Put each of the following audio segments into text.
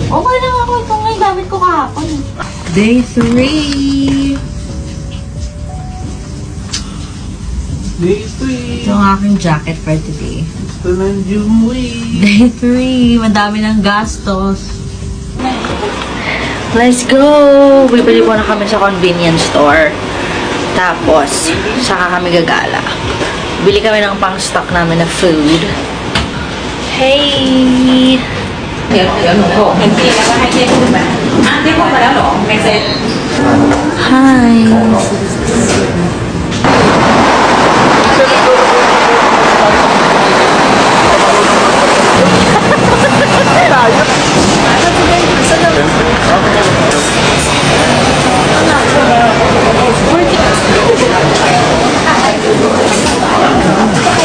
Okay lang ako. Ito nga yung gamit ko kahapon. Day 3. Day 3. Ito ang aking jacket for today. Ito ng Jumway. Day 3. Madami ng gastos. Let's go! Bibili muna kami sa convenience store. Tapos, saka kami gagala. Bili kami ng pang-stock namin na food. Hey! Hi!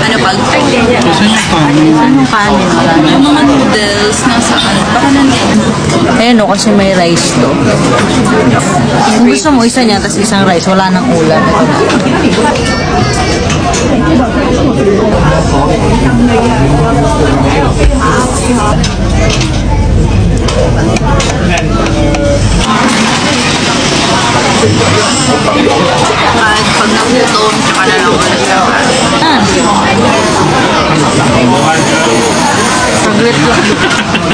Ano pag? Saan yung kanin? Saan yung kanin? Yung mga noodles, nasaan? Para nandito. Ayan o, kasi may rice to. Kung gusto mo, isa niya, tapos isang rice. Wala nang ulam. Pag nagutom, saka na lang ulit. Saglit lang.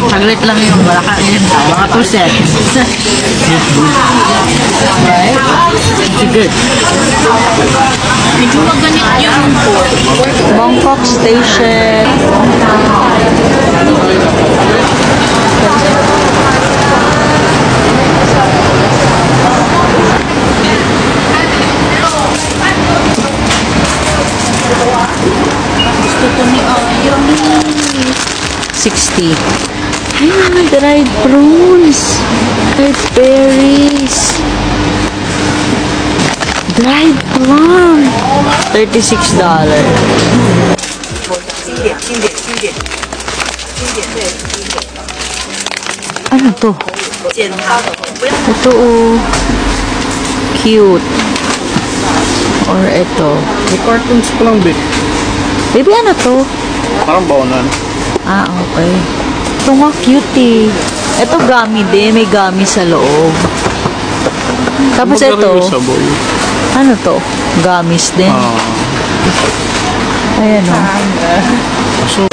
Saglit lang yung malaka. Mga 2 seconds. Right? Good. Medyo maganit yung pork. Bangkok Station. Gusto ko ni Ayong. 60. Ay, mga dried prawns. Dried berries. Dried plum. $36. Ano to? Ito oh. Cute. Or ito. May cartons pa lang, Vic. Baby, ano to? Parang baonan. Ah, okay. Ito nga cute eh. Ito gummy din. May gummy sa loob. Tapos ito. Ano to? Gummies din. Ayan o. So,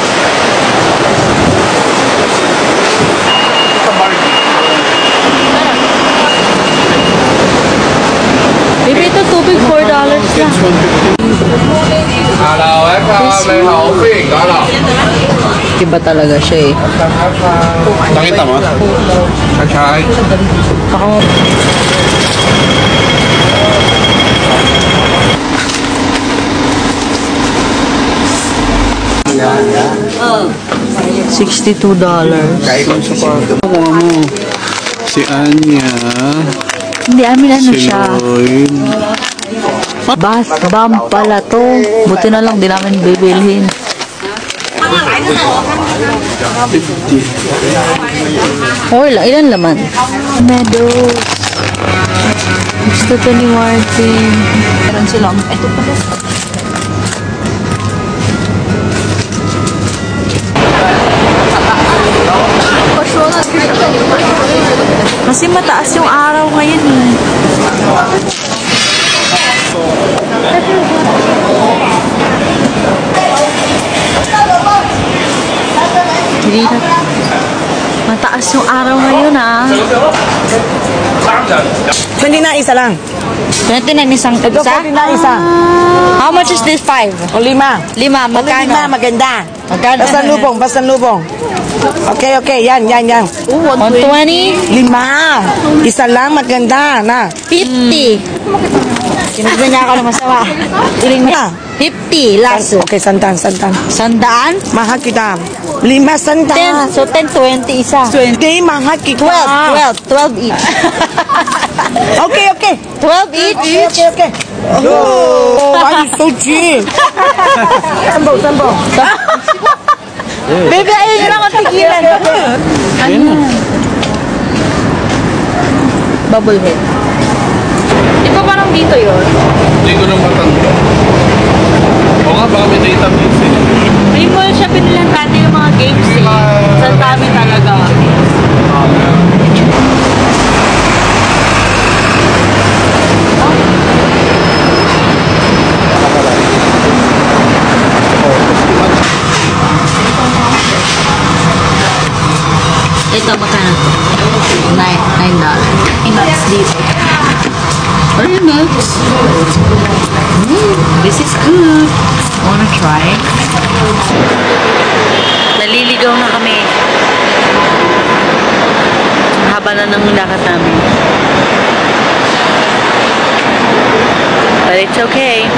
Baby, ito tubig $4 lang. Iba talaga siya eh. nakita mo? Kachay. Baka mo... $62. Kung sa parto. Kuha mo. Si Anya. Hindi, amin ano Si siya. Lloyd. Bath bomb pala to. Buti na lang, di namin bibilhin. 50. Okay lang, ilan laman? Meadows. Gusto to ni Martin. Meron silang, ito pala. Kasi mataas yung araw ngayon eh. Mataas yung araw ngayon ah. 29 isa lang. 29 isang Ito isa? 49 isa. How much is this 5? O 5. 5, magkano? 5 maganda. Magkano? Basta lubong. Okay, yan. 120? 5. Isa lang maganda na. 50. Sinagban niya ako ng masama. Iling na. 50, laso. Okay, santan. Sandaan? Mahal kita. 5 santan. 10. So 10, 20 isa. 20 mahal kita. 12 each. Okay. 12 each? Okay. Oh, why you so cheap? Sambo. Baby, ayun nyo lang ang tigilan. Ano? bubble head. Ito parang dito yun. Hindi ko na matanda. Oo nga, baka may database eh. May mall siya pinilang dati yung mga games eh. Sa dami talaga. Ito, magkano to? $9. $9 dito. $9. This is good. Wanna try? Naliligaw na kami. Haba na ng lakad namin. But it's okay.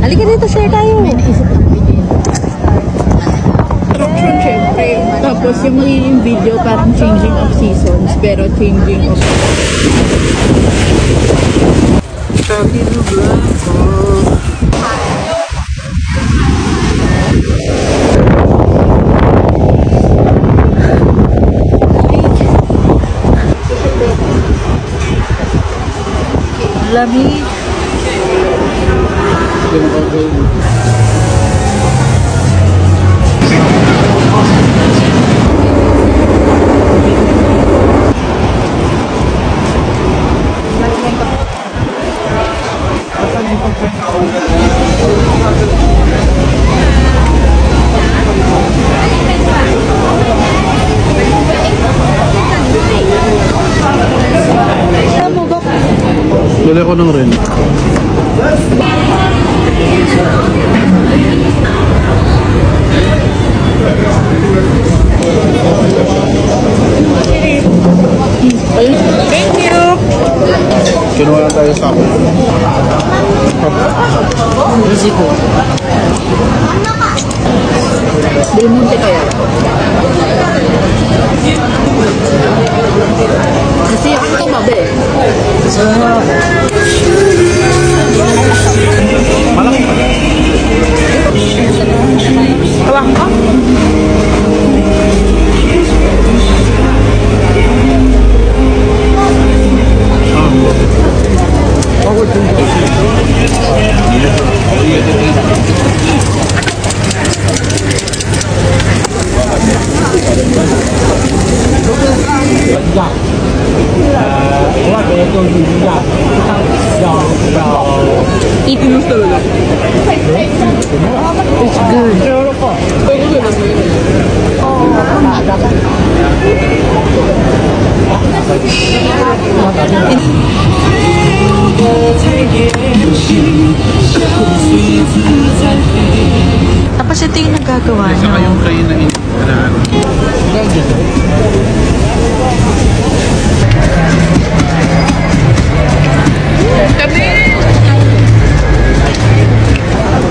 Halika dito, share tayo. Attraction, syempre. Tapos yung magiging video, parang changing of seasons, pero changing of... Lamig. Dali ko ng rin. Thank you. Kinuha na tayo sa akin. Easy po. Del Monte kaya. Kasi ako ito mabe. Malaki pa. Hawakan ka? Tapos ito yung nagagawa Saka niya. yung kayo na inaalaan.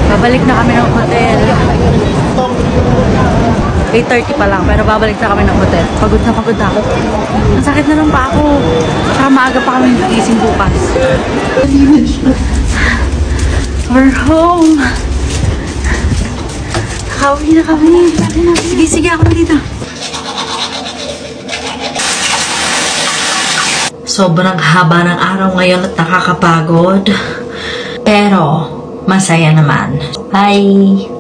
Babalik na kami ng hotel. 8:30 pa lang, pero babalik na kami ng hotel. Pagod na ako. Ang sakit na lang pa ako. Saka maaga pa kami gising bukas. We're home. Nakauwi na kami. Sige, ako na dito. Sobrang haba ng araw ngayon at nakakapagod. Pero, masaya naman. Bye!